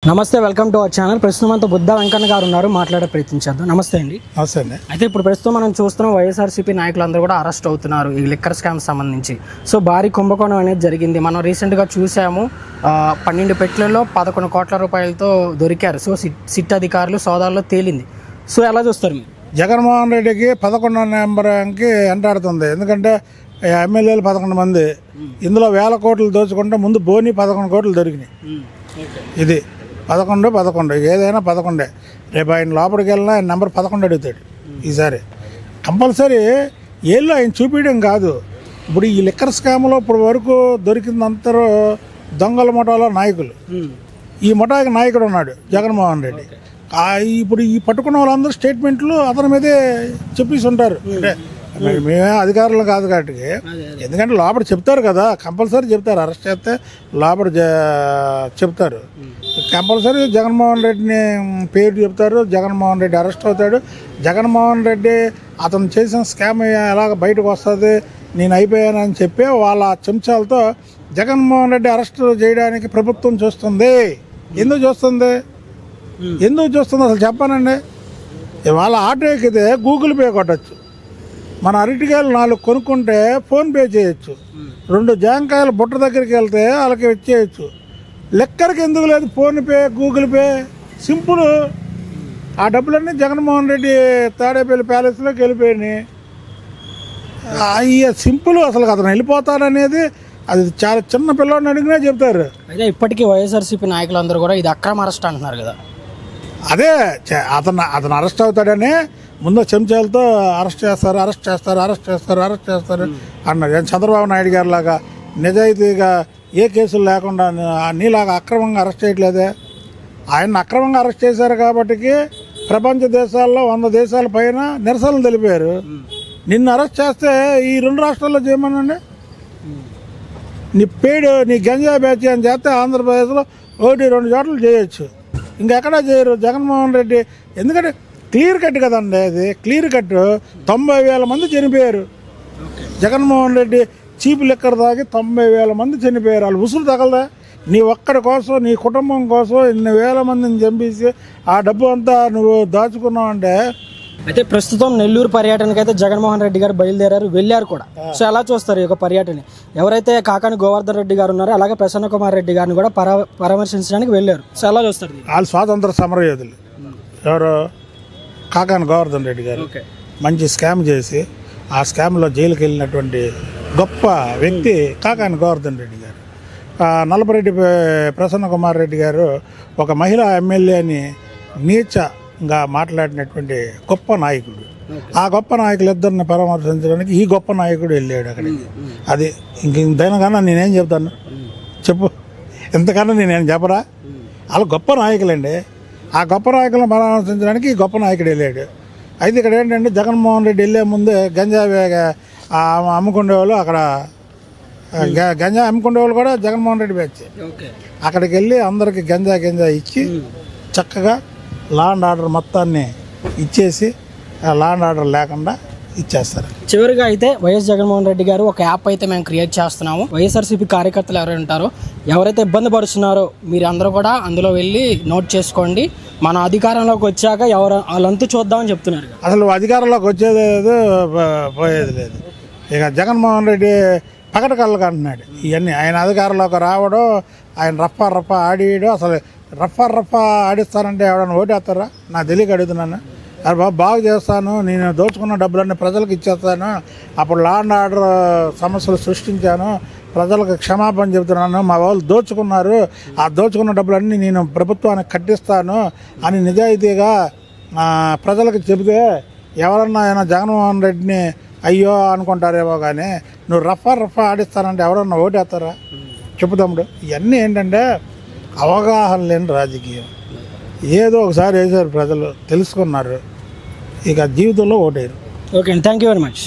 నమస్తే, welcome to our channel. ప్రస్తుతం అంతా బుద్ధ వెంకన్న గారు ఉన్నారు, మాట్లాడే ప్రయత్నించేద్దాం. నమస్తే అండి. నమస్తే అండి. అయితే ఇప్పుడు ప్రస్తుతం మనం చూస్తున్నాం వైఎస్ఆర్సీపీ నాయకులందరూ కూడా అరెస్ట్ అవుతున్నారు ఈ లిక్కర్ స్కామ్ సంబంధించి. సో భారీ కుంభకోణం అనేది జరిగింది. మనం రీసెంట్గా చూసాము, 12 పెట్టెలలో 11 కోట్ల రూపాయలతో దొరికారు. సో సిట్ అధికారులు సోదాల్లో తేలింది. సో ఎలా చూస్తారు మీరు? జగన్మోహన్ రెడ్డికి 11వ నెంబర్కి ఎంటాడుతుంది. ఎందుకంటే ఎమ్మెల్యేలు 11 మంది, ఇందులో వేల కోట్లు దోచుకుంటే ముందు బోని 11 కోట్లు దొరికినాయి. ఇది 11 ఏదైనా 11. రేపు ఆయన లోపలికి వెళ్ళినా ఆయన నెంబర్ 11 అడుగుతాడు. ఈసారి కంపల్సరీ ఏళ్ళు ఆయన చూపించడం కాదు. ఇప్పుడు ఈ లిక్కర్ స్కామ్లో ఇప్పుడు వరకు దొరికిందంతరూ దొంగల ముఠాలో నాయకులు. ఈ ముఠాకి నాయకుడు ఉన్నాడు జగన్మోహన్ రెడ్డి. ఇప్పుడు ఈ పట్టుకున్న వాళ్ళందరూ స్టేట్మెంట్లు అతని మీదే చెప్పేసి ఉంటారు. అంటే మేమే అధికారులు కాదు కాబట్టి, ఎందుకంటే లోపల చెప్తారు కదా, కంపల్సరీ చెప్తారు. అరెస్ట్ చేస్తే లోపల చెప్తారు. కంపల్సరీ జగన్మోహన్ రెడ్డిని పేరు చెప్తారు. జగన్మోహన్ రెడ్డి అరెస్ట్ అవుతాడు. జగన్మోహన్ రెడ్డి అతను చేసిన స్కామ్ ఎలాగ బయటకు వస్తుంది, నేను అయిపోయానని చెప్పి వాళ్ళ చెంచాలతో జగన్మోహన్ రెడ్డి అరెస్ట్ చేయడానికి ప్రభుత్వం చూస్తుంది. ఎందుకు చూస్తుంది అసలు చెప్పానండి. వాళ్ళ ఆటో ఎక్కితే గూగుల్ పే కొట్టచ్చు. మన అరటికాయలు 4 కొనుక్కుంటే ఫోన్పే చేయొచ్చు. 2 జాంకాయలు బుట్ట దగ్గరికి వెళ్తే వాళ్ళకి ఇచ్చేయచ్చు. లెక్కరికి ఎందుకు లేదు ఫోన్పే, గూగుల్ పే? సింపుల్. ఆ డబ్బులన్నీ జగన్మోహన్ రెడ్డి తాడేపల్లి ప్యాలెస్లోకి వెళ్ళిపోయినాయి. సింపుల్. అసలు అతను వెళ్ళిపోతాడనేది అది చాలా చిన్న పిల్లవాడిని అడిగినా చెప్తారు. అయితే ఇప్పటికీ వైఎస్ఆర్సీపీ నాయకులందరూ కూడా ఇది అక్రమ అరెస్ట్ అంటున్నారు కదా. అదే అతను అరెస్ట్ అవుతాడని ముందు చెంచాలతో అరెస్ట్ చేస్తారు అన్నారు. చంద్రబాబు నాయుడు గారి లాగా నిజాయితీగా ఏ కేసులు లేకుండా నీలాగా అక్రమంగా అరెస్ట్ చేయట్లేదే. ఆయన అక్రమంగా అరెస్ట్ చేశారు కాబట్టి ప్రపంచ దేశాల్లో 100 దేశాల పైన నిరసనలు తెలిపారు. నిన్ను అరెస్ట్ చేస్తే ఈ 2 రాష్ట్రాల్లో చేయమనండి. నీ గంజా బ్యాచ్ అని చేస్తే ఆంధ్రప్రదేశ్లో 1-2 చోట్ల చేయొచ్చు, ఇంకెక్కడా చేయరు జగన్మోహన్ రెడ్డి. ఎందుకంటే క్లియర్ కట్ కదండి, అది క్లియర్ కట్. 90,000 మంది చనిపోయారు. జగన్మోహన్ రెడ్డి చీపు లెక్కర్ తాగి 90,000 మంది చనిపోయారు. వాళ్ళు ఉసులు తగలదా? నీ ఒక్కడి కోసం, నీ కుటుంబం కోసం ఇన్ని వేల మందిని చంపేసి ఆ డబ్బు అంతా నువ్వు దాచుకున్నావు అంటే. అయితే ప్రస్తుతం నెల్లూరు పర్యటనకి అయితే జగన్మోహన్ రెడ్డి గారు బయలుదేరారు, వెళ్ళారు కూడా. సో ఎలా చూస్తారు ఈ యొక్క పర్యటన? ఎవరైతే కాకాని గోవర్ధన్ రెడ్డి గారు ఉన్నారో అలాగే ప్రసన్న కుమార్ రెడ్డి గారిని కూడా పరామర్శించడానికి వెళ్ళారు. సో ఎలా చూస్తారు? వాళ్ళు స్వాతంత్ర సమరయోధులు. ఎవరు? కాకాని గోవర్ధన్ రెడ్డి గారు మంచి స్కామ్ చేసి ఆ స్కామ్లో జైలుకి వెళ్ళినటువంటి గొప్ప వ్యక్తి కాకాని గోవర్ధన్ రెడ్డి గారు. నల్లపరెడ్డి ప్రసన్న కుమార్ రెడ్డి గారు ఒక మహిళా ఎమ్మెల్యేని నీచంగా మాట్లాడినటువంటి గొప్ప నాయకుడు. ఆ గొప్ప నాయకులిద్దరిని పరామర్శించడానికి ఈ గొప్ప నాయకుడు వెళ్ళాడు అక్కడికి. అది ఇంతకన్నా నేనేం చెప్తాను చెప్పు? ఇంతకన్నా నేనేం చెప్పరా? వాళ్ళు గొప్ప నాయకులండి. ఆ గొప్ప నాయకులను పరామర్శించడానికి ఈ గొప్ప నాయకుడు వెళ్ళాడు. అయితే ఇక్కడ ఏంటంటే జగన్మోహన్ రెడ్డి వెళ్ళే ముందే గంజా అమ్ముకునేవాళ్ళు, అక్కడ గంజా అమ్ముకునేవాళ్ళు కూడా జగన్మోహన్ రెడ్డి బ్యాచ్. అక్కడికి వెళ్ళి అందరికి గంజా ఇచ్చి చక్కగా లా అండ్ ఆర్డర్ మొత్తాన్ని ఇచ్చేసి లా అండ్ ఆర్డర్ లేకుండా ఇచ్చేస్తారు. చివరిగా అయితే వైఎస్ జగన్మోహన్ రెడ్డి గారు ఒక యాప్ అయితే మేము క్రియేట్ చేస్తున్నాము. వైఎస్ఆర్సీపీ కార్యకర్తలు ఎవరైనా ఉంటారో, ఎవరైతే ఇబ్బంది పడుతున్నారో మీరు అందరూ కూడా అందులో వెళ్ళి నోట్ చేసుకోండి. మన అధికారంలోకి వచ్చాక వాళ్ళంతా చూద్దామని చెప్తున్నారు. అసలు అధికారంలోకి వచ్చేది లేదు, పోయేది లేదు. ఇక జగన్మోహన్ రెడ్డి పకట కళ్ళకు అంటున్నాడు ఇవన్నీ. ఆయన అధికారంలోకి రావడం, ఆయన రఫా ఆడియడం. అసలు రఫా ఆడిస్తానంటే ఎవడన్నా ఓటేస్తారా? నాకు తెలియక అడుగుతున్నాను. అది బాగు చేస్తాను, నేను దోచుకున్న డబ్బులన్నీ ప్రజలకు ఇచ్చేస్తాను, అప్పుడు లా అండ్ ఆర్డర్ సమస్యలు సృష్టించాను, ప్రజలకు క్షమాపణ చెబుతున్నాను, మా వాళ్ళు దోచుకున్నారు, ఆ దోచుకున్న డబ్బులన్నీ నేను ప్రభుత్వానికి కట్టిస్తాను అని నిజాయితీగా ప్రజలకు చెబితే ఎవరన్నా ఆయన జగన్మోహన్ రెడ్డిని అయ్యో అనుకుంటారేమో. కానీ నువ్వు రఫా ఆడిస్తానంటే ఎవరన్నా ఓటేస్తారా? చెప్పుతాముడు. ఇవన్నీ ఏంటంటే అవగాహన లేని రాజకీయం. ఏదో ఒకసారి వేసారు, ప్రజలు తెలుసుకున్నారు, ఇక జీవితంలో voter. Okay, thank you very much.